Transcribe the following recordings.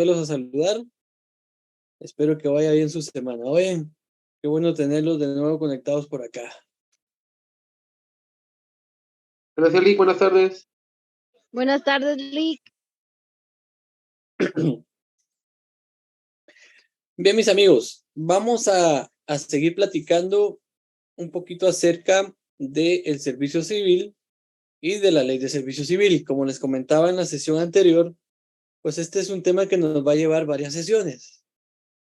a saludar. Espero que vaya bien su semana. Oye, qué bueno tenerlos de nuevo conectados por acá. Gracias, Lick. Buenas tardes. Buenas tardes, Lick. Bien, mis amigos, vamos a seguir platicando un poquito acerca del servicio civil y de la ley de servicio civil. Como les comentaba en la sesión anterior, pues este es un tema que nos va a llevar varias sesiones,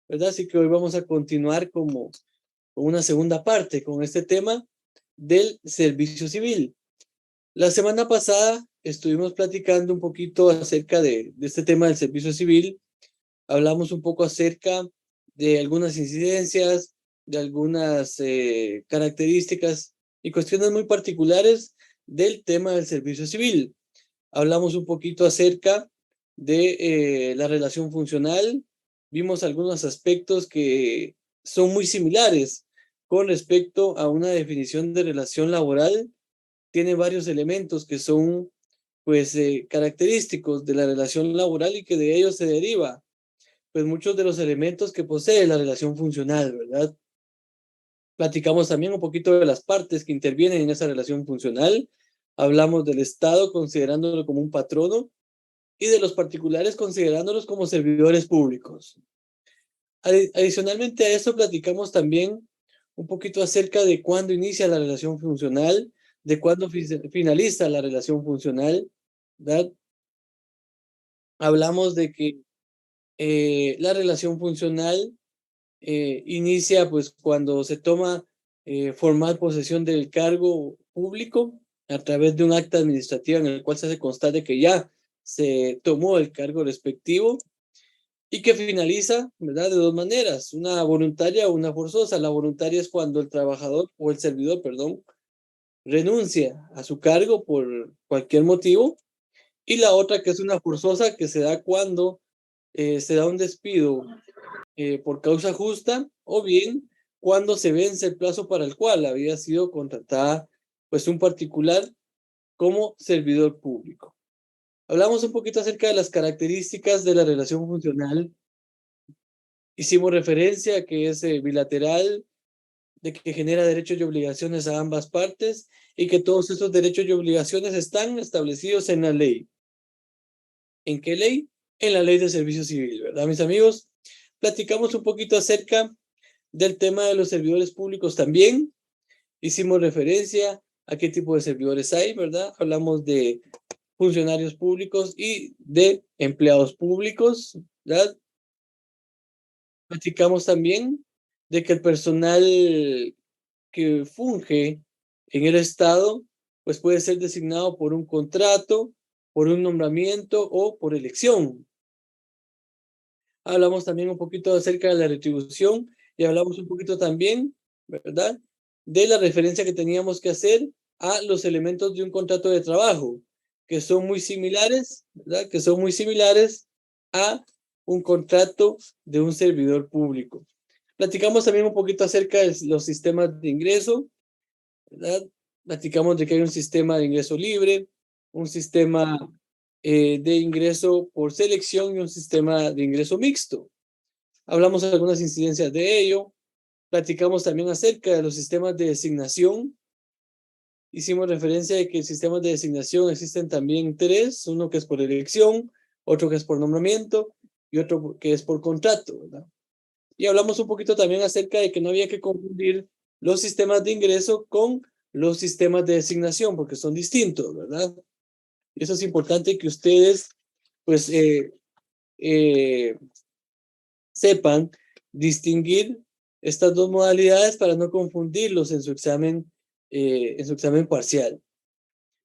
¿verdad? Así que hoy vamos a continuar como con una segunda parte con este tema del servicio civil. La semana pasada estuvimos platicando un poquito acerca de este tema del servicio civil. Hablamos un poco acerca de algunas incidencias, de algunas características y cuestiones muy particulares del tema del servicio civil. Hablamos un poquito acerca de la relación funcional. Vimos algunos aspectos que son muy similares con respecto a una definición de relación laboral. Tiene varios elementos que son pues característicos de la relación laboral y que de ellos se deriva pues muchos de los elementos que posee la relación funcional, ¿verdad? Platicamos también un poquito de las partes que intervienen en esa relación funcional. Hablamos del Estado considerándolo como un patrono y de los particulares considerándolos como servidores públicos. Adicionalmente a eso platicamos también un poquito acerca de cuándo inicia la relación funcional, de cuándo finaliza la relación funcional, ¿verdad? Hablamos de que la relación funcional inicia pues cuando se toma formal posesión del cargo público a través de un acta administrativa en el cual se hace constar de que ya se tomó el cargo respectivo y que finaliza, ¿verdad? De dos maneras, una voluntaria o una forzosa. La voluntaria es cuando el trabajador o el servidor, perdón, renuncia a su cargo por cualquier motivo, y la otra que es una forzosa que se da cuando se da un despido por causa justa o bien cuando se vence el plazo para el cual había sido contratada pues un particular como servidor público. Hablamos un poquito acerca de las características de la relación funcional. Hicimos referencia a que es bilateral, de que genera derechos y obligaciones a ambas partes y que todos esos derechos y obligaciones están establecidos en la ley. ¿En qué ley? En la ley de servicio civil, ¿verdad, mis amigos? Platicamos un poquito acerca del tema de los servidores públicos también. Hicimos referencia a qué tipo de servidores hay, ¿verdad? Hablamos de funcionarios públicos y de empleados públicos, ¿verdad? Platicamos también de que el personal que funge en el Estado, pues puede ser designado por un contrato, por un nombramiento o por elección. Hablamos también un poquito acerca de la retribución y hablamos un poquito también, ¿verdad?, de la referencia que teníamos que hacer a los elementos de un contrato de trabajo, que son muy similares, ¿verdad?, que son muy similares a un contrato de un servidor público. Platicamos también un poquito acerca de los sistemas de ingreso, ¿verdad? Platicamos de que hay un sistema de ingreso libre, un sistema de ingreso por selección y un sistema de ingreso mixto. Hablamos de algunas incidencias de ello. Platicamos también acerca de los sistemas de designación. Hicimos referencia de que sistemas de designación existen también tres, uno que es por elección, otro que es por nombramiento y otro que es por contrato, ¿verdad? Y hablamos un poquito también acerca de que no había que confundir los sistemas de ingreso con los sistemas de designación, porque son distintos, ¿verdad? Y eso es importante que ustedes, pues, sepan distinguir estas dos modalidades para no confundirlos en su examen parcial.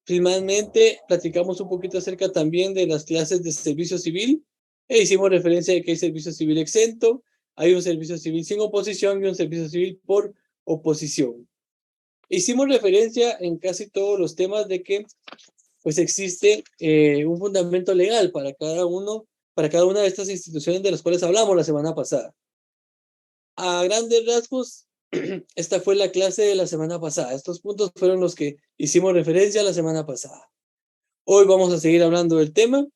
Finalmente, platicamos un poquito acerca también de las clases de servicio civil e hicimos referencia de que hay servicio civil exento, hay un servicio civil sin oposición y un servicio civil por oposición. Hicimos referencia en casi todos los temas de que pues existe un fundamento legal para cada una de estas instituciones de las cuales hablamos la semana pasada. A grandes rasgos, esta fue la clase de la semana pasada. Estos puntos fueron los que hicimos referencia la semana pasada. Hoy vamos a seguir hablando del tema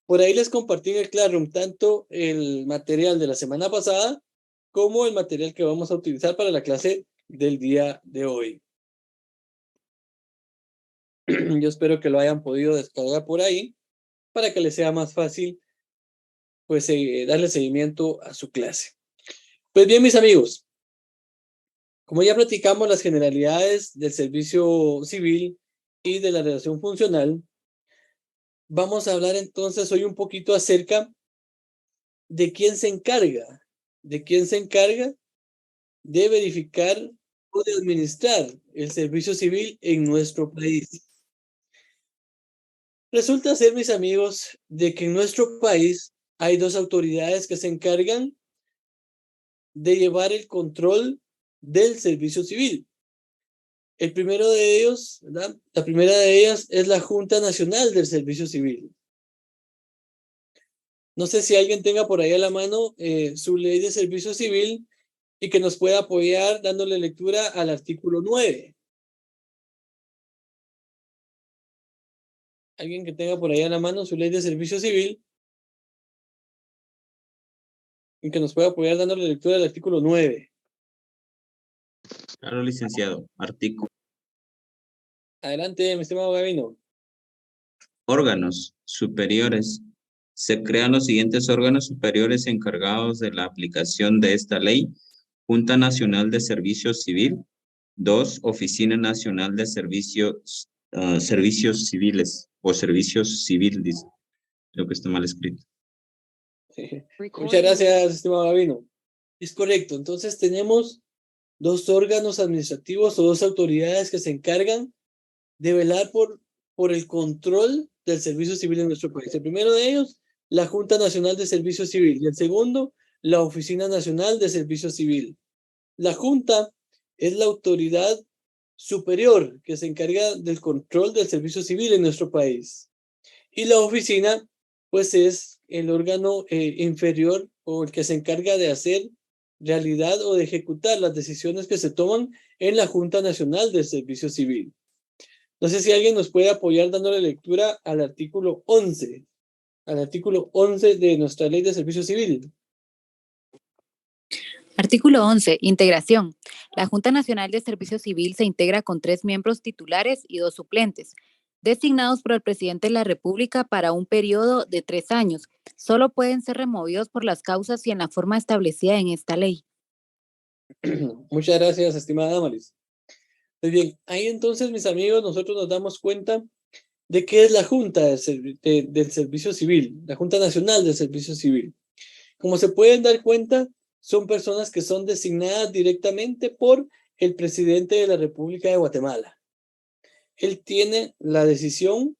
Por ahí les compartí en el Classroom tanto el material de la semana pasada como el material que vamos a utilizar para la clase del día de hoy. Yo espero que lo hayan podido descargar por ahí para que les sea más fácil pues darle seguimiento a su clase. Pues bien, mis amigos, como ya platicamos las generalidades del servicio civil y de la relación funcional, vamos a hablar entonces hoy un poquito acerca de quién se encarga, de verificar o de administrar el servicio civil en nuestro país. Resulta ser, mis amigos, de que en nuestro país hay dos autoridades que se encargan de llevar el control del servicio civil. El primero de ellos, ¿verdad? La primera de ellas es la Junta Nacional del Servicio Civil. No sé si alguien tenga por ahí a la mano su ley de servicio civil y que nos pueda apoyar dándole lectura al artículo 9. Alguien que tenga por ahí a la mano su ley de servicio civil y que nos pueda apoyar dándole lectura al artículo 9. Claro, licenciado. Artículo. Adelante, mi estimado Gavino. Órganos superiores. Se crean los siguientes órganos superiores encargados de la aplicación de esta ley. Junta Nacional de Servicio Civil. 2. Oficina Nacional de Servicios Civiles o Servicios Civil, dice. Creo que está mal escrito. Muchas gracias, estimado Gavino. Es correcto. Entonces tenemos dos órganos administrativos o dos autoridades que se encargan de velar por el control del servicio civil en nuestro país. El primero de ellos, la Junta Nacional de Servicio Civil, y el segundo, la Oficina Nacional de Servicio Civil. La Junta es la autoridad superior que se encarga del control del servicio civil en nuestro país. Y la oficina, pues es el órgano inferior o el que se encarga de hacer realidad o de ejecutar las decisiones que se toman en la Junta Nacional del Servicio Civil. No sé si alguien nos puede apoyar dándole lectura al artículo 11 de nuestra Ley de Servicio Civil. Artículo 11. Integración. La Junta Nacional de Servicio Civil se integra con 3 miembros titulares y 2 suplentes, designados por el presidente de la República para un periodo de 3 años. Solo pueden ser removidos por las causas y en la forma establecida en esta ley. Muchas gracias, estimada Damaris. Muy bien, ahí entonces, mis amigos, nosotros nos damos cuenta de qué es la Junta del Servicio Civil, la Junta Nacional del Servicio Civil. Como se pueden dar cuenta, son personas que son designadas directamente por el presidente de la República de Guatemala. Él tiene la decisión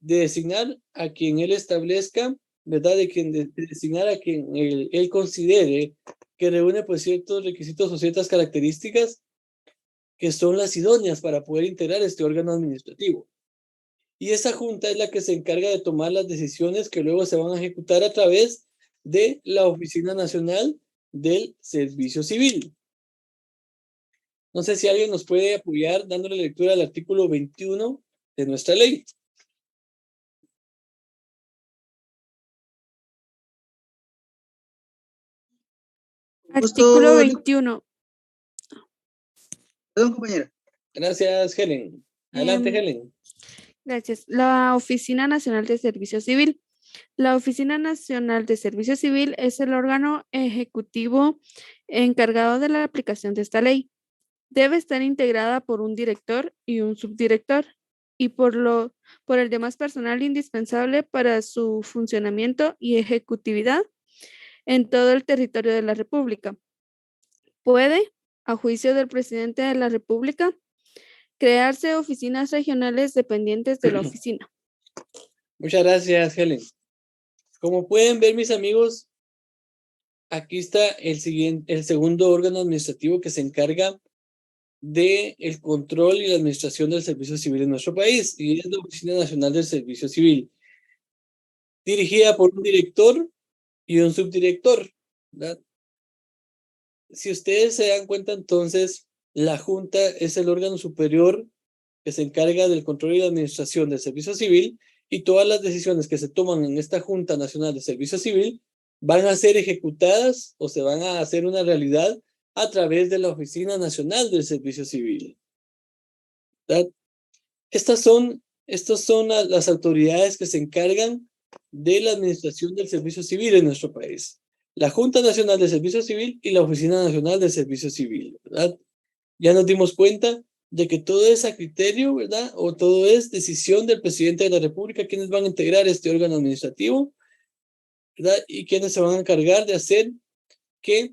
de designar a quien él establezca, ¿verdad? De designar a quien él considere que reúne pues ciertos requisitos o ciertas características que son las idóneas para poder integrar este órgano administrativo. Y esa junta es la que se encarga de tomar las decisiones que luego se van a ejecutar a través de la Oficina Nacional del Servicio Civil. No sé si alguien nos puede apoyar dándole lectura al artículo 21 de nuestra ley. Artículo 21. Perdón, compañera. Gracias, Helen. Adelante, Helen. Gracias. La Oficina Nacional de Servicio Civil. La Oficina Nacional de Servicio Civil es el órgano ejecutivo encargado de la aplicación de esta ley. Debe estar integrada por un director y un subdirector y por el demás personal indispensable para su funcionamiento y ejecutividad en todo el territorio de la República. Puede, a juicio del presidente de la República, crearse oficinas regionales dependientes de la oficina. Muchas gracias, Helen. Como pueden ver, mis amigos, aquí está el segundo órgano administrativo que se encarga del control y la administración del servicio civil en nuestro país, y es la Oficina Nacional del Servicio Civil, dirigida por un director y un subdirector, ¿verdad? Si ustedes se dan cuenta, entonces, la Junta es el órgano superior que se encarga del control y la administración del servicio civil, y todas las decisiones que se toman en esta Junta Nacional de Servicio Civil van a ser ejecutadas o se van a hacer una realidad a través de la Oficina Nacional del Servicio Civil. ¿Verdad? Estas son las autoridades que se encargan de la administración del servicio civil en nuestro país. La Junta Nacional de Servicio Civil y la Oficina Nacional de Servicio Civil, ¿verdad? Ya nos dimos cuenta de que todo es a criterio, ¿verdad? O todo es decisión del presidente de la República, quienes van a integrar este órgano administrativo, ¿verdad? Y quienes se van a encargar de hacer que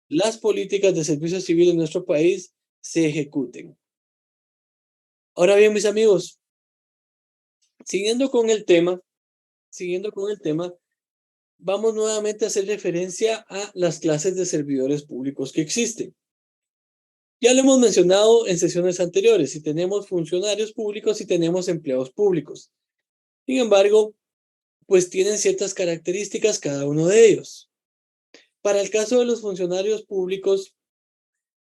las políticas de servicio civil en nuestro país se ejecuten. Ahora bien, mis amigos, siguiendo con el tema, vamos nuevamente a hacer referencia a las clases de servidores públicos que existen. Ya lo hemos mencionado en sesiones anteriores, si tenemos funcionarios públicos y tenemos empleados públicos. Sin embargo, pues tienen ciertas características cada uno de ellos. Para el caso de los funcionarios públicos,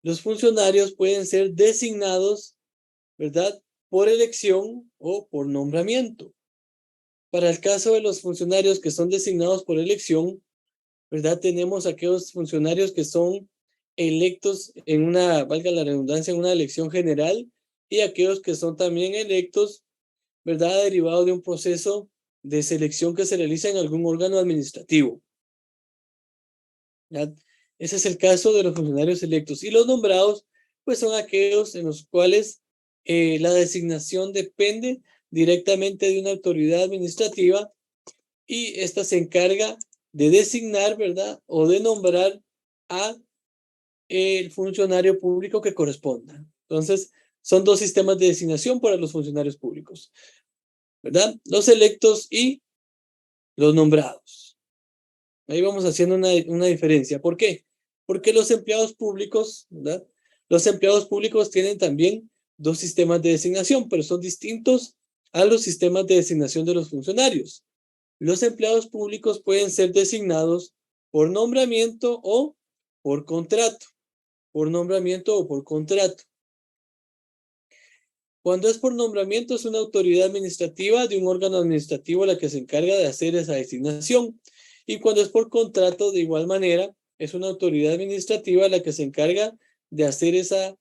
los funcionarios pueden ser designados, ¿verdad?, por elección o por nombramiento. Para el caso de los funcionarios que son designados por elección, ¿verdad?, tenemos aquellos funcionarios que son electos en una, valga la redundancia, en una elección general, y aquellos que son también electos, ¿verdad?, derivados de un proceso de selección que se realiza en algún órgano administrativo. ¿Verdad? Ese es el caso de los funcionarios electos. Y los nombrados, pues son aquellos en los cuales la designación depende directamente de una autoridad administrativa y esta se encarga de designar, ¿verdad?, o de nombrar a el funcionario público que corresponda. Entonces, son dos sistemas de designación para los funcionarios públicos, ¿verdad? Los electos y los nombrados. Ahí vamos haciendo una diferencia. ¿Por qué? Porque los empleados públicos, ¿verdad? Los empleados públicos tienen también dos sistemas de designación, pero son distintos a los sistemas de designación de los funcionarios. Los empleados públicos pueden ser designados por nombramiento o por contrato. Por nombramiento o por contrato. Cuando es por nombramiento, es una autoridad administrativa de un órgano administrativo la que se encarga de hacer esa designación. Y cuando es por contrato, de igual manera, es una autoridad administrativa la que se encarga de hacer esta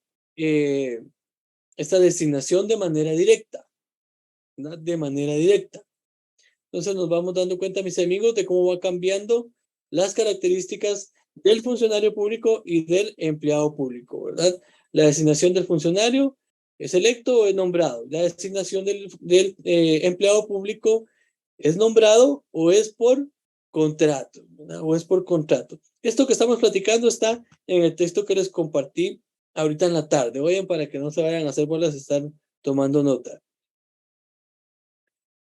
designación de manera directa. ¿Verdad? De manera directa. Entonces nos vamos dando cuenta, mis amigos, de cómo va cambiando las características del funcionario público y del empleado público, ¿verdad? La designación del funcionario es electo o es nombrado. La designación del empleado público es nombrado o es por contrato, ¿verdad? O es por contrato. Esto que estamos platicando está en el texto que les compartí ahorita en la tarde. Oigan, para que no se vayan a hacer bolas, están tomando nota.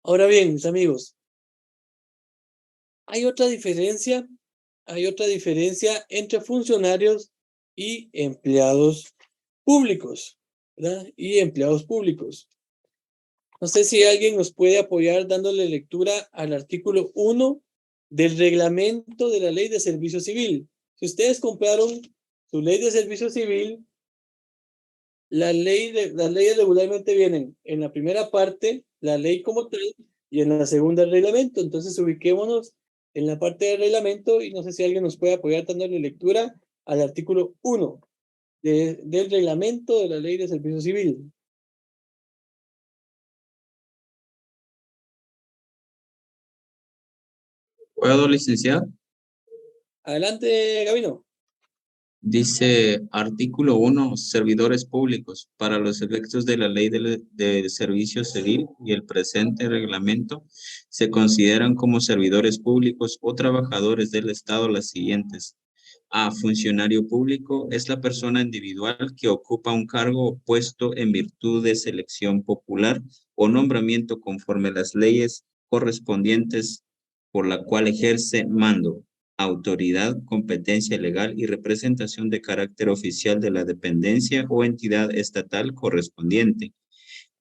Ahora bien, mis amigos, hay otra diferencia entre funcionarios y empleados públicos, ¿verdad? Y empleados públicos. No sé si alguien nos puede apoyar dándole lectura al artículo 1 del reglamento de la Ley de Servicio Civil. Si ustedes compraron su Ley de Servicio Civil, las leyes regularmente vienen en la primera parte, la ley como tal, y en la segunda el reglamento. Entonces ubiquémonos en la parte del reglamento y no sé si alguien nos puede apoyar dándole lectura al artículo 1 del reglamento de la Ley de Servicio Civil. ¿Puedo, licenciado? Adelante, Gabino. Dice artículo 1, servidores públicos. Para los efectos de la Ley de Servicio Civil y el presente reglamento, se consideran como servidores públicos o trabajadores del Estado las siguientes. A. Funcionario público es la persona individual que ocupa un cargo o puesto en virtud de selección popular o nombramiento conforme a las leyes correspondientes por la cual ejerce mando, autoridad, competencia legal y representación de carácter oficial de la dependencia o entidad estatal correspondiente.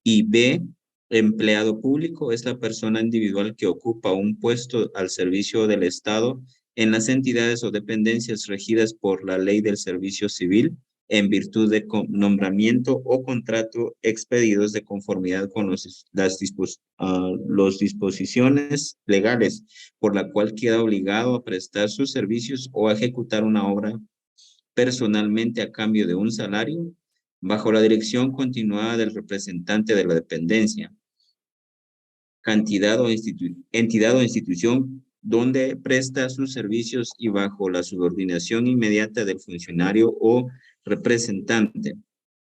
Y B, empleado público es la persona individual que ocupa un puesto al servicio del Estado en las entidades o dependencias regidas por la Ley del Servicio Civil en virtud de nombramiento o contrato expedidos de conformidad con las disposiciones legales, por la cual queda obligado a prestar sus servicios o a ejecutar una obra personalmente a cambio de un salario, bajo la dirección continuada del representante de la dependencia, entidad o institución donde presta sus servicios y bajo la subordinación inmediata del funcionario o representante.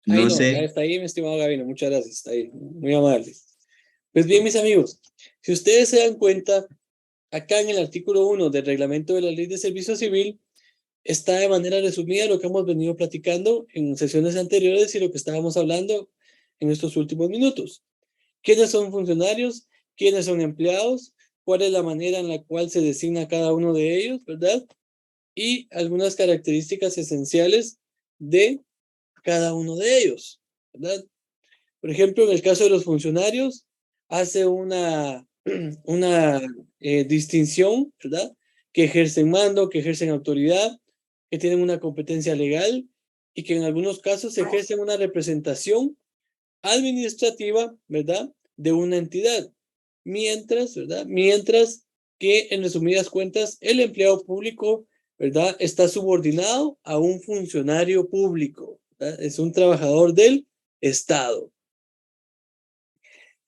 No sé. Está ahí, mi estimado Gabino, muchas gracias, está ahí, muy amable. Pues bien, mis amigos, si ustedes se dan cuenta, acá en el artículo 1 del reglamento de la Ley de Servicio Civil, está de manera resumida lo que hemos venido platicando en sesiones anteriores y lo que estábamos hablando en estos últimos minutos. ¿Quiénes son funcionarios? ¿Quiénes son empleados? ¿Cuál es la manera en la cual se designa cada uno de ellos, verdad? Y algunas características esenciales de cada uno de ellos, ¿verdad? Por ejemplo, en el caso de los funcionarios, hace una distinción, ¿verdad? Que ejercen mando, que ejercen autoridad, que tienen una competencia legal y que en algunos casos ejercen una representación administrativa, ¿verdad? De una entidad. Mientras, ¿verdad? Mientras que en resumidas cuentas, el empleado público, ¿verdad? Está subordinado a un funcionario público, ¿verdad? Es un trabajador del Estado.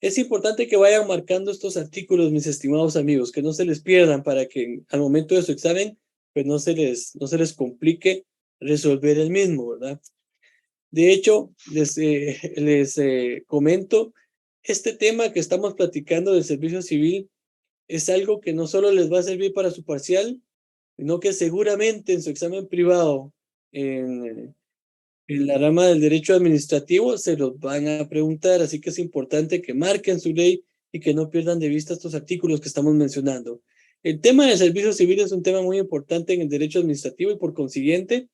Es importante que vayan marcando estos artículos, mis estimados amigos, que no se les pierdan para que al momento de su examen, pues no se les complique resolver el mismo, ¿verdad? De hecho, les comento, este tema que estamos platicando del servicio civil es algo que no solo les va a servir para su parcial, sino que seguramente en su examen privado, en la rama del derecho administrativo, se los van a preguntar. Así que es importante que marquen su ley y que no pierdan de vista estos artículos que estamos mencionando. El tema del servicio civil es un tema muy importante en el derecho administrativo y por consiguiente,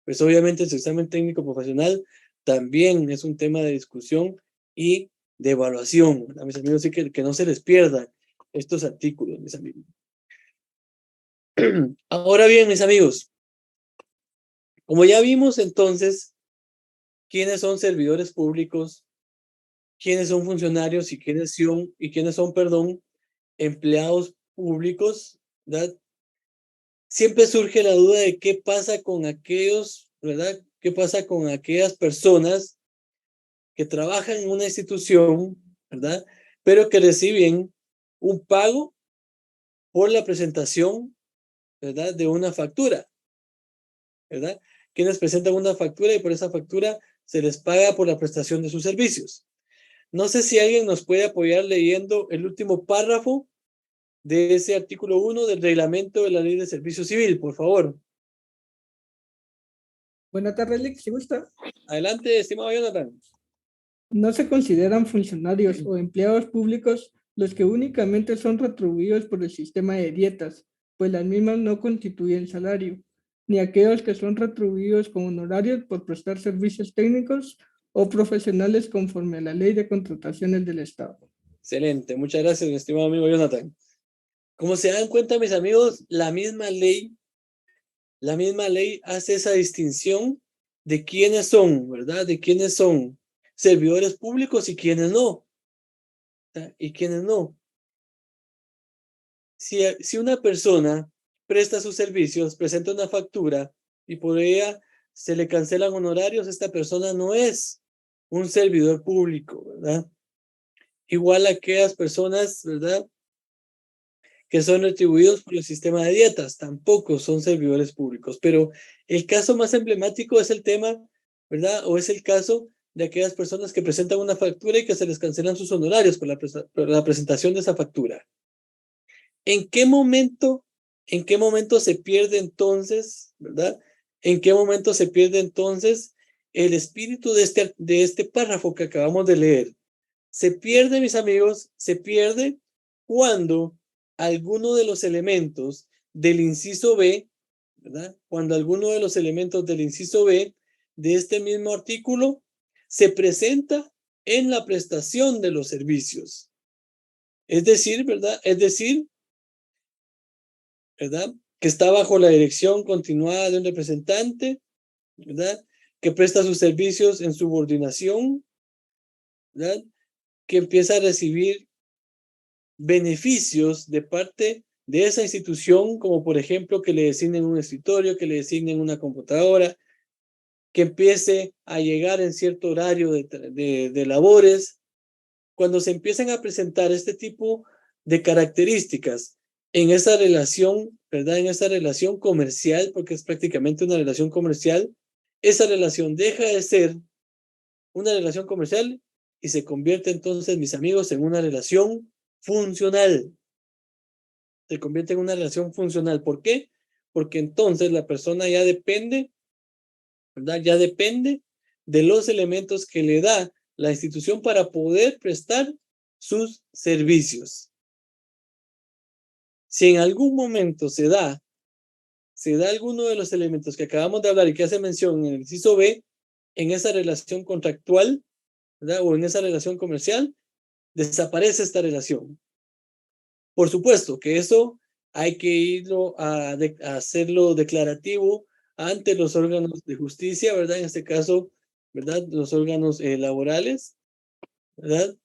pues obviamente su examen técnico profesional también es un tema de discusión y de evaluación. A mis amigos, sí que no se les pierdan estos artículos, mis amigos. Ahora bien, mis amigos, como ya vimos entonces, quiénes son servidores públicos, quiénes son funcionarios y quiénes son, empleados públicos, ¿verdad? Siempre surge la duda de qué pasa con aquellos, ¿verdad? ¿Qué pasa con aquellas personas que trabajan en una institución, ¿verdad? Pero que reciben un pago por la presentación, ¿verdad? De una factura, ¿verdad? Quienes presentan una factura y por esa factura se les paga por la prestación de sus servicios. No sé si alguien nos puede apoyar leyendo el último párrafo de ese artículo 1 del reglamento de la Ley de Servicio Civil, por favor. Buenas tardes, Lick, si gusta. Adelante, estimado Jonathan. No se consideran funcionarios o empleados públicos los que únicamente son retribuidos por el sistema de dietas, pues las mismas no constituyen salario, ni aquellos que son retribuidos con honorarios por prestar servicios técnicos o profesionales conforme a la Ley de Contrataciones del Estado. Excelente, muchas gracias, mi estimado amigo Jonathan. Como se dan cuenta, mis amigos, la misma ley hace esa distinción de quiénes son, ¿verdad? De quiénes son servidores públicos y quiénes no. Y quiénes no. Si una persona presta sus servicios, presenta una factura y por ella se le cancelan honorarios, esta persona no es un servidor público, ¿verdad? Igual a aquellas personas, ¿verdad?, que son retribuidos por el sistema de dietas, tampoco son servidores públicos. Pero el caso más emblemático es el tema, ¿verdad? O es el caso de aquellas personas que presentan una factura y que se les cancelan sus honorarios por la presentación de esa factura. ¿En qué momento se pierde entonces, ¿verdad? ¿En qué momento se pierde entonces el espíritu de este párrafo que acabamos de leer? Se pierde, mis amigos, se pierde cuando alguno de los elementos del inciso B, ¿verdad? Cuando alguno de los elementos del inciso B de este mismo artículo se presenta en la prestación de los servicios. Es decir, ¿verdad? ¿Verdad? Que está bajo la dirección continuada de un representante, ¿verdad? que presta sus servicios en subordinación, ¿verdad? Que empieza a recibir beneficios de parte de esa institución, como por ejemplo que le designen un escritorio, que le designen una computadora, que empiece a llegar en cierto horario de labores. Cuando se empiezan a presentar este tipo de características en esa relación, ¿verdad? En esa relación comercial, porque es prácticamente una relación comercial, esa relación deja de ser una relación comercial y se convierte entonces, mis amigos, en una relación funcional. Se convierte en una relación funcional. ¿Por qué? Porque entonces la persona ya depende, ¿verdad? Ya depende de los elementos que le da la institución para poder prestar sus servicios. Si en algún momento se da alguno de los elementos que acabamos de hablar y que hace mención en el inciso B, en esa relación contractual, ¿verdad? O en esa relación comercial, desaparece esta relación. Por supuesto que eso hay que irlo a hacerlo declarativo ante los órganos de justicia, ¿verdad? En este caso, ¿verdad? Los órganos laborales, ¿verdad?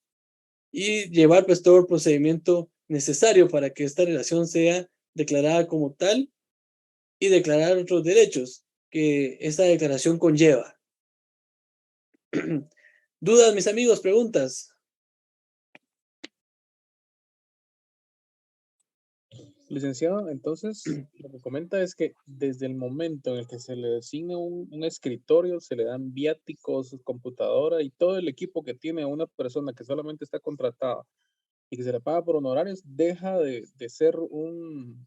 Y llevar pues todo el procedimiento necesario para que esta relación sea declarada como tal y declarar otros derechos que esta declaración conlleva. ¿Dudas, mis amigos? ¿Preguntas? Licenciado, entonces lo que comenta es que desde el momento en el que se le designa un escritorio, se le dan viáticos, computadora y todo el equipo que tiene a una persona que solamente está contratada y que se le paga por honorarios, deja de ser un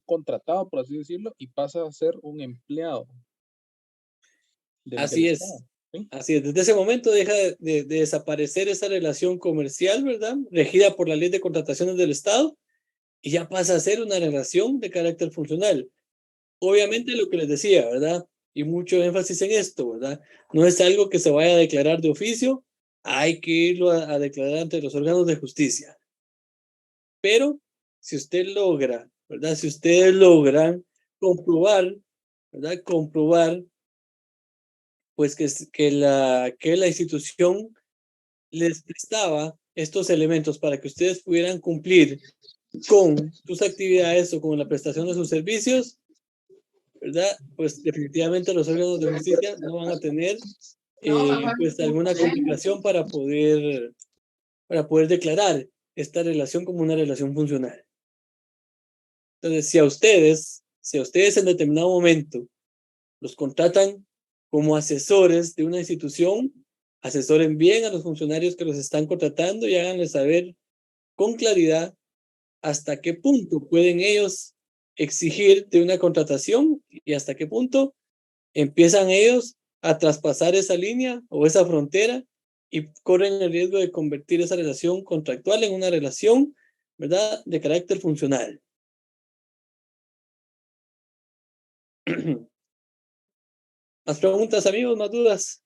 contratado, por así decirlo, y pasa a ser un empleado del Así Estado. es. ¿Sí? Así es. Desde ese momento deja de desaparecer esa relación comercial, ¿verdad? Regida por la ley de contrataciones del Estado y ya pasa a ser una relación de carácter funcional. Obviamente lo que les decía, ¿verdad? Y mucho énfasis en esto, ¿verdad? No es algo que se vaya a declarar de oficio, hay que irlo a declarar ante los órganos de justicia. Pero si usted logra, ¿verdad? Si ustedes logran comprobar, ¿verdad? Comprobar, pues que la institución les prestaba estos elementos para que ustedes pudieran cumplir con sus actividades o con la prestación de sus servicios, ¿verdad? Pues definitivamente los órganos de justicia no van a tener pues alguna complicación para poder declarar esta relación como una relación funcional. Entonces, si a ustedes en determinado momento los contratan como asesores de una institución, asesoren bien a los funcionarios que los están contratando y háganles saber con claridad hasta qué punto pueden ellos exigir de una contratación y hasta qué punto empiezan ellos a traspasar esa línea o esa frontera y corren el riesgo de convertir esa relación contractual en una relación, ¿verdad?, de carácter funcional. ¿Más preguntas, amigos? ¿Más dudas?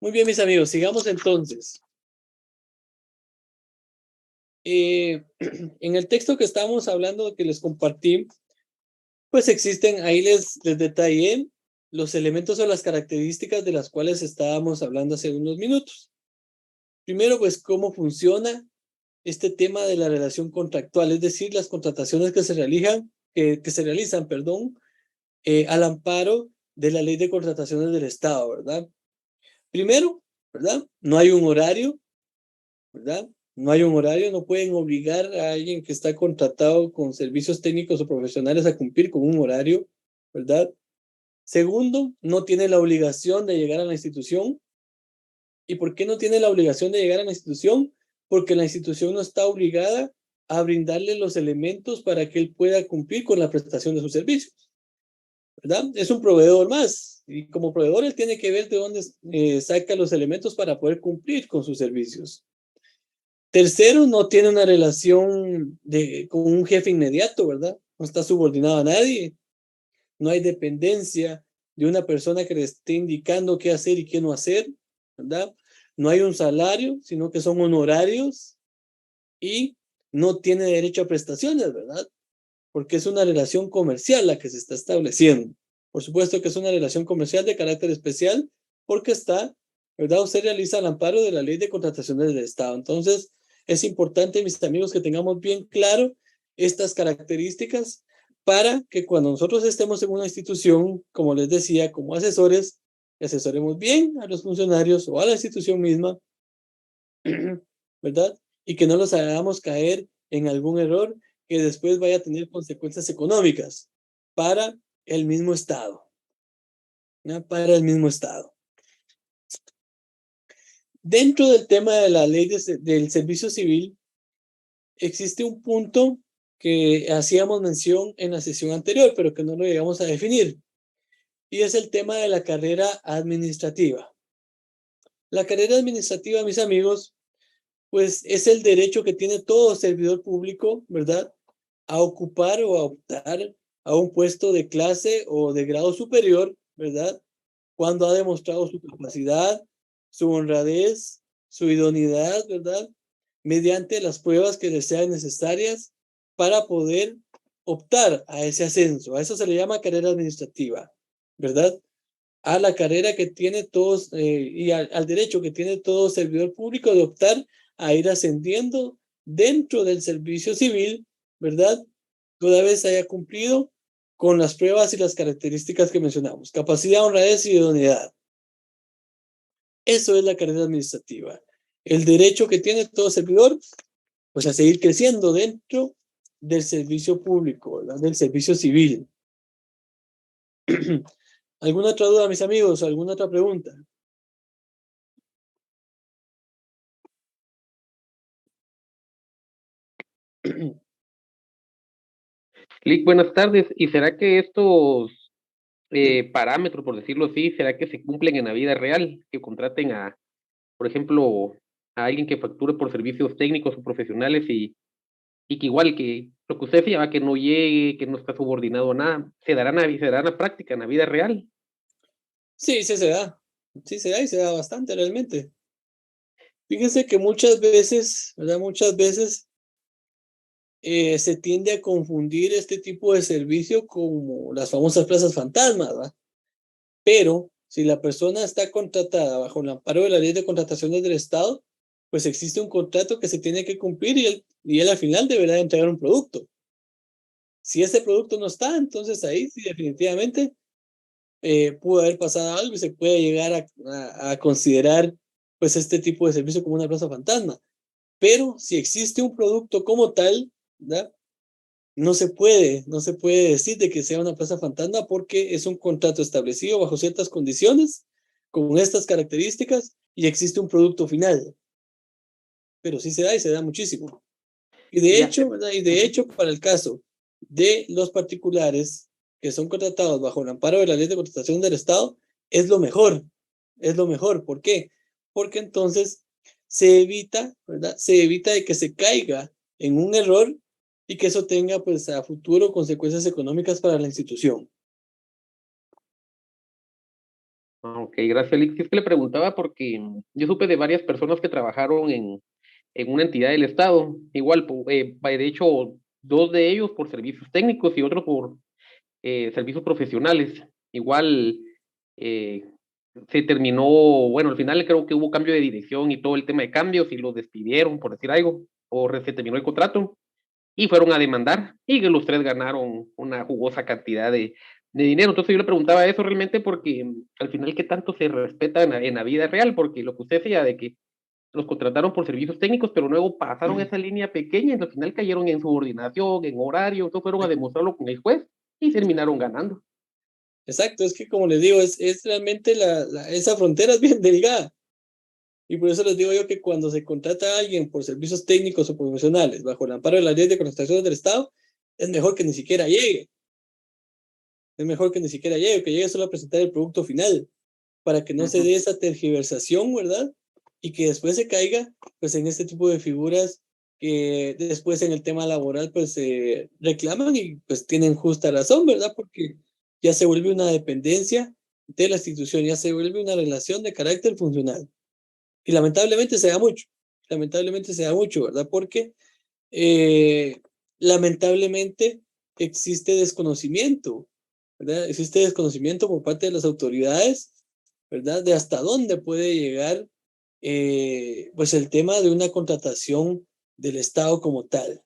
Muy bien, mis amigos, sigamos entonces. En el texto que estamos hablando, que les compartí, pues existen, ahí les detallé los elementos o las características de las cuales estábamos hablando hace unos minutos. Primero, pues, cómo funciona este tema de la relación contractual, es decir, las contrataciones que se realizan, al amparo de la ley de contrataciones del Estado, ¿verdad? Primero, ¿verdad? No hay un horario, ¿verdad? No hay un horario, no pueden obligar a alguien que está contratado con servicios técnicos o profesionales a cumplir con un horario, ¿verdad? Segundo, no tiene la obligación de llegar a la institución. ¿Y por qué no tiene la obligación de llegar a la institución? Porque la institución no está obligada a brindarle los elementos para que él pueda cumplir con la prestación de sus servicios, ¿verdad? Es un proveedor más y como proveedor él tiene que ver de dónde saca los elementos para poder cumplir con sus servicios. Tercero, no tiene una relación con un jefe inmediato, ¿verdad? No está subordinado a nadie. No hay dependencia de una persona que le esté indicando qué hacer y qué no hacer, ¿verdad? No hay un salario, sino que son honorarios y no tiene derecho a prestaciones, ¿verdad? Porque es una relación comercial la que se está estableciendo. Por supuesto que es una relación comercial de carácter especial porque está, ¿verdad? Usted realiza el amparo de la Ley de Contrataciones del Estado. Entonces, es importante, mis amigos, que tengamos bien claro estas características para que cuando nosotros estemos en una institución, como les decía, como asesores, asesoremos bien a los funcionarios o a la institución misma, ¿verdad? Y que no los hagamos caer en algún error que después vaya a tener consecuencias económicas para el mismo Estado, ¿no? Para el mismo Estado. Dentro del tema de la ley del servicio civil, existe un punto que hacíamos mención en la sesión anterior, pero que no lo llegamos a definir, y es el tema de la carrera administrativa. La carrera administrativa, mis amigos, pues es el derecho que tiene todo servidor público, ¿verdad?, a ocupar o a optar a un puesto de clase o de grado superior, ¿verdad?, cuando ha demostrado su capacidad, su honradez, su idoneidad, ¿verdad?, mediante las pruebas que le sean necesarias para poder optar a ese ascenso. A eso se le llama carrera administrativa, ¿verdad? A la carrera que tiene todos y al derecho que tiene todo servidor público de optar a ir ascendiendo dentro del servicio civil, ¿verdad? Toda vez haya cumplido con las pruebas y las características que mencionamos: capacidad, honradez y idoneidad. Eso es la carrera administrativa. El derecho que tiene todo servidor, pues a seguir creciendo dentro del servicio público, ¿verdad?, del servicio civil. ¿Alguna otra duda, mis amigos? ¿Alguna otra pregunta? Lick, buenas tardes. ¿Y será que estos parámetros, por decirlo así, será que se cumplen en la vida real? Que contraten a, por ejemplo, a alguien que facture por servicios técnicos o profesionales y que igual que lo que usted decía, que no llegue, que no está subordinado a nada, se dará en la práctica, en la vida real. Sí, sí se da. Sí se da y se da bastante realmente. Fíjense que muchas veces, ¿verdad? Muchas veces se tiende a confundir este tipo de servicio como las famosas plazas fantasmas, ¿verdad? Pero si la persona está contratada bajo el amparo de la Ley de Contrataciones del Estado, pues existe un contrato que se tiene que cumplir y él al final deberá entregar un producto. Si ese producto no está, entonces ahí sí definitivamente pudo haber pasado algo y se puede llegar a considerar pues este tipo de servicio como una plaza fantasma. Pero si existe un producto como tal, ¿verdad?, no se puede decir de que sea una plaza fantasma porque es un contrato establecido bajo ciertas condiciones, con estas características, y existe un producto final. Pero sí se da y se da muchísimo. Y de hecho, ¿verdad? Y de hecho, para el caso de los particulares que son contratados bajo el amparo de la Ley de Contratación del Estado, es lo mejor. Es lo mejor. ¿Por qué? Porque entonces se evita, ¿verdad? Se evita de que se caiga en un error y que eso tenga, pues, a futuro consecuencias económicas para la institución. Ok, gracias, Lick. Es que le preguntaba porque yo supe de varias personas que trabajaron en una entidad del Estado. Igual, de hecho, 2 de ellos por servicios técnicos y otro por servicios profesionales. Igual se terminó, bueno, al final creo que hubo cambio de dirección y todo el tema de cambios y los despidieron, por decir algo, o se terminó el contrato y fueron a demandar y que los 3 ganaron una jugosa cantidad de dinero. Entonces yo le preguntaba eso realmente porque al final, ¿qué tanto se respeta en la vida real? Porque lo que usted decía de que los contrataron por servicios técnicos, pero luego pasaron esa línea pequeña y al final cayeron en subordinación, en horario, entonces fueron a demostrarlo con el juez y terminaron ganando. Exacto, es que como les digo, es realmente esa frontera es bien delgada. Y por eso les digo yo que cuando se contrata a alguien por servicios técnicos o profesionales bajo el amparo de la Ley de Contrataciones del Estado, es mejor que ni siquiera llegue. Es mejor que ni siquiera llegue, que llegue solo a presentar el producto final, para que no se dé esa tergiversación, ¿verdad? Y que después se caiga, pues, en este tipo de figuras que después en el tema laboral, pues, se reclaman y, pues, tienen justa razón, ¿verdad? Porque ya se vuelve una dependencia de la institución, ya se vuelve una relación de carácter funcional. Y lamentablemente se da mucho, ¿verdad? Porque lamentablemente existe desconocimiento, ¿verdad? Existe desconocimiento por parte de las autoridades, ¿verdad? De hasta dónde puede llegar pues el tema de una contratación del Estado como tal.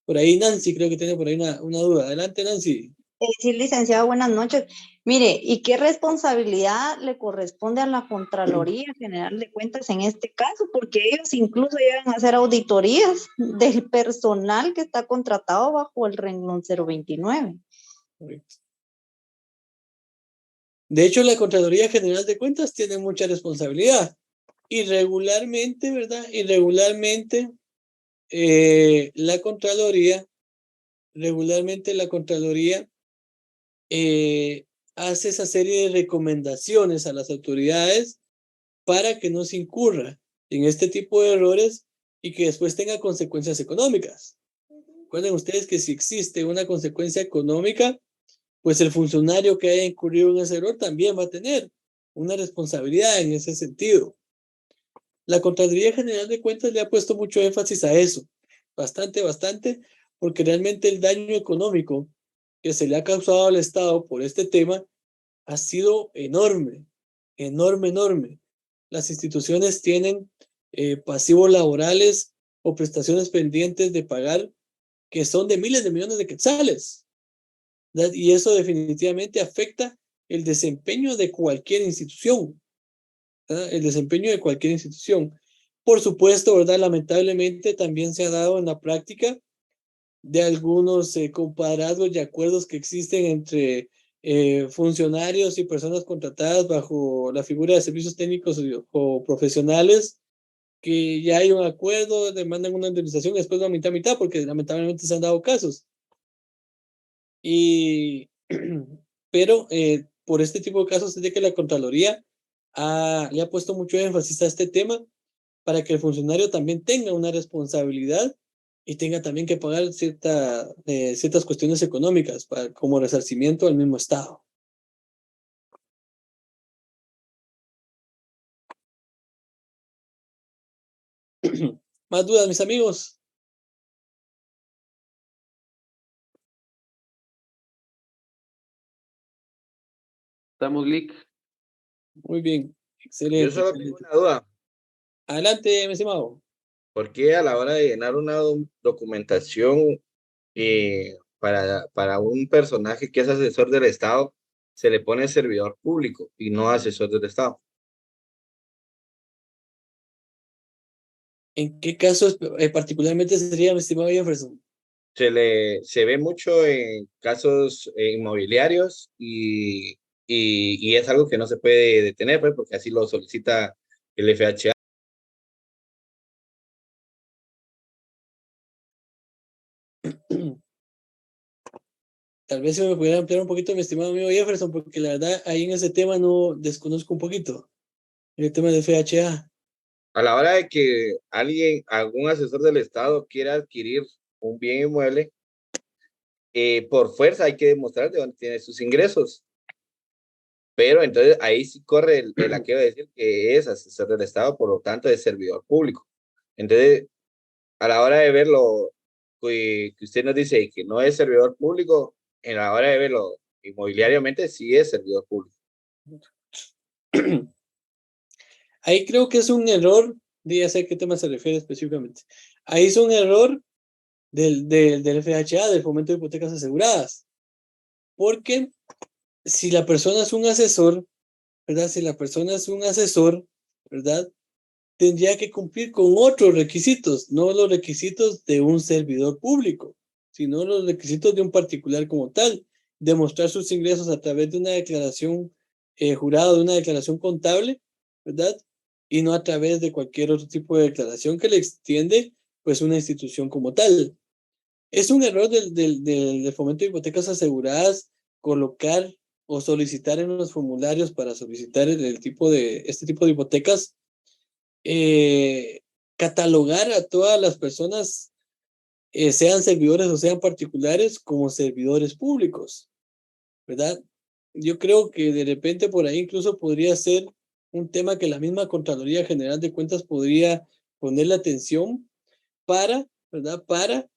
Por ahí Nancy creo que tiene por ahí una duda. Adelante, Nancy. Sí, licenciado, buenas noches. Mire, ¿y qué responsabilidad le corresponde a la Contraloría General de Cuentas en este caso? Porque ellos incluso llegan a hacer auditorías del personal que está contratado bajo el renglón 029. Correcto. De hecho, la Contraloría General de Cuentas tiene mucha responsabilidad. Irregularmente, ¿verdad? Irregularmente, la Contraloría hace esa serie de recomendaciones a las autoridades para que no se incurra en este tipo de errores y que después tenga consecuencias económicas. Recuerden ustedes que si existe una consecuencia económica, pues el funcionario que haya incurrido en ese error también va a tener una responsabilidad en ese sentido. La Contraloría General de Cuentas le ha puesto mucho énfasis a eso, bastante, porque realmente el daño económico que se le ha causado al Estado por este tema ha sido enorme. Las instituciones tienen pasivos laborales o prestaciones pendientes de pagar que son de miles de millones de quetzales, ¿verdad? Y eso definitivamente afecta el desempeño de cualquier institución, ¿verdad? El desempeño de cualquier institución. Por supuesto, ¿verdad? Lamentablemente también se ha dado en la práctica de algunos compadrazgos y acuerdos que existen entre funcionarios y personas contratadas bajo la figura de servicios técnicos o profesionales, que ya hay un acuerdo, demandan una indemnización y después va mitad a mitad, porque lamentablemente se han dado casos. Pero por este tipo de casos es de que la Contraloría le ha puesto mucho énfasis a este tema para que el funcionario también tenga una responsabilidad y tenga también que pagar ciertas cuestiones económicas como resarcimiento al mismo Estado. ¿Más dudas, mis amigos? Estamos, Lick. Muy bien, Yo excelente. solo tengo una duda. Adelante, mi estimado. ¿Por qué a la hora de llenar una documentación para un personaje que es asesor del Estado, se le pone servidor público y no asesor del Estado? ¿En qué casos particularmente sería, mi estimado Jefferson? Se ve mucho en casos inmobiliarios y es algo que no se puede detener, pues, porque así lo solicita el FHA. Tal vez se me pudiera ampliar un poquito, mi estimado amigo Jefferson, porque la verdad ahí en ese tema no desconozco un poquito, en el tema de FHA. A la hora de que algún asesor del Estado quiera adquirir un bien inmueble, por fuerza hay que demostrar de dónde tiene sus ingresos. Pero entonces ahí sí corre el aquello de decir que es asesor del Estado, por lo tanto es servidor público. Entonces, a la hora de verlo, que usted nos dice que no es servidor público, en la hora de verlo inmobiliariamente sí es servidor público. Ahí creo que es un error, ya sé a qué tema se refiere específicamente. Ahí es un error del FHA, del Fomento de Hipotecas Aseguradas, porque si la persona es un asesor, ¿verdad? Si la persona es un asesor, ¿verdad? Tendría que cumplir con otros requisitos, no los requisitos de un servidor público, sino los requisitos de un particular como tal. Demostrar sus ingresos a través de una declaración jurada, de una declaración contable, ¿verdad? Y no a través de cualquier otro tipo de declaración que le extiende, pues, una institución como tal. Es un error del Fomento de Hipotecas Aseguradas colocar o solicitar en los formularios para solicitar este tipo de hipotecas, catalogar a todas las personas, sean servidores o sean particulares, como servidores públicos, ¿verdad? Yo creo que de repente por ahí incluso podría ser un tema que la misma Contraloría General de Cuentas podría ponerle atención para, ¿verdad? Para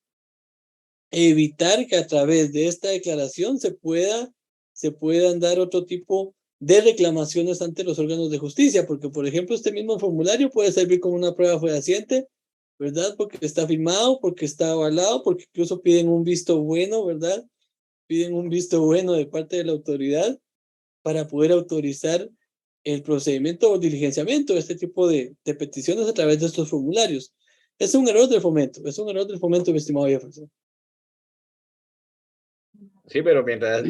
evitar que a través de esta declaración se puedan dar otro tipo de reclamaciones ante los órganos de justicia, porque por ejemplo este mismo formulario puede servir como una prueba fehaciente, ¿verdad? Porque está firmado, porque está avalado, porque incluso piden un visto bueno, ¿verdad? Piden un visto bueno de parte de la autoridad para poder autorizar el procedimiento o diligenciamiento de este tipo de peticiones a través de estos formularios. Es un error del fomento, mi estimado Jefferson. Sí, pero mientras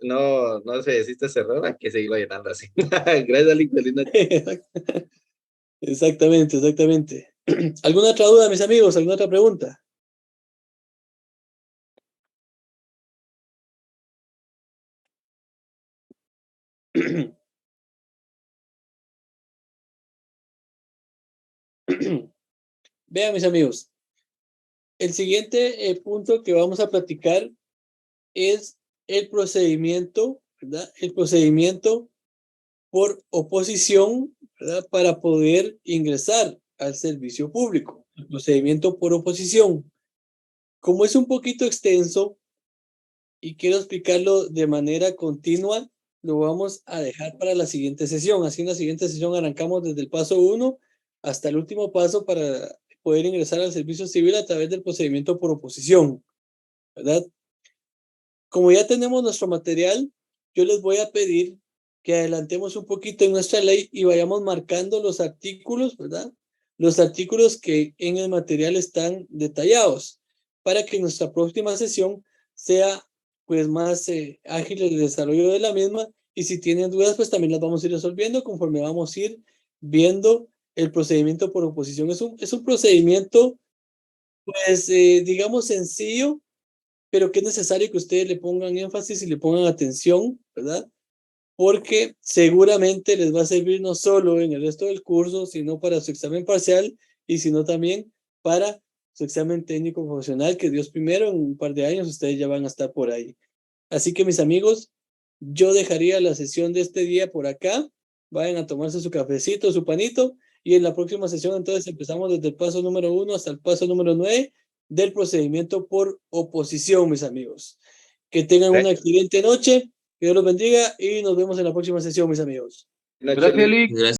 no se desiste ese error, hay que seguirlo llenando así. Gracias, Lick. Exactamente, exactamente. ¿Alguna otra duda, mis amigos? ¿Alguna otra pregunta? Vean, mis amigos, el siguiente punto que vamos a platicar es el procedimiento, ¿verdad? El procedimiento por oposición, ¿verdad? Para poder ingresar al servicio público. El procedimiento por oposición. Como es un poquito extenso y quiero explicarlo de manera continua, lo vamos a dejar para la siguiente sesión. Así en la siguiente sesión arrancamos desde el paso 1 hasta el último paso para poder ingresar al servicio civil a través del procedimiento por oposición, ¿verdad? Como ya tenemos nuestro material, yo les voy a pedir que adelantemos un poquito en nuestra ley y vayamos marcando los artículos, ¿verdad? Los artículos que en el material están detallados para que en nuestra próxima sesión sea pues más ágil el desarrollo de la misma, y si tienen dudas pues también las vamos a ir resolviendo conforme vamos a ir viendo el procedimiento por oposición. Es un procedimiento pues digamos sencillo, pero que es necesario que ustedes le pongan énfasis y le pongan atención, ¿verdad? Porque seguramente les va a servir no solo en el resto del curso, sino para su examen parcial y sino también para su examen técnico profesional, que Dios primero, en un par de años ustedes ya van a estar por ahí. Así que mis amigos, yo dejaría la sesión de este día por acá. Vayan a tomarse su cafecito, su panito, y en la próxima sesión entonces empezamos desde el paso número 1 hasta el paso número 9 del procedimiento por oposición, mis amigos. Que tengan una excelente noche, que Dios los bendiga y nos vemos en la próxima sesión, mis amigos. Gracias, Lick.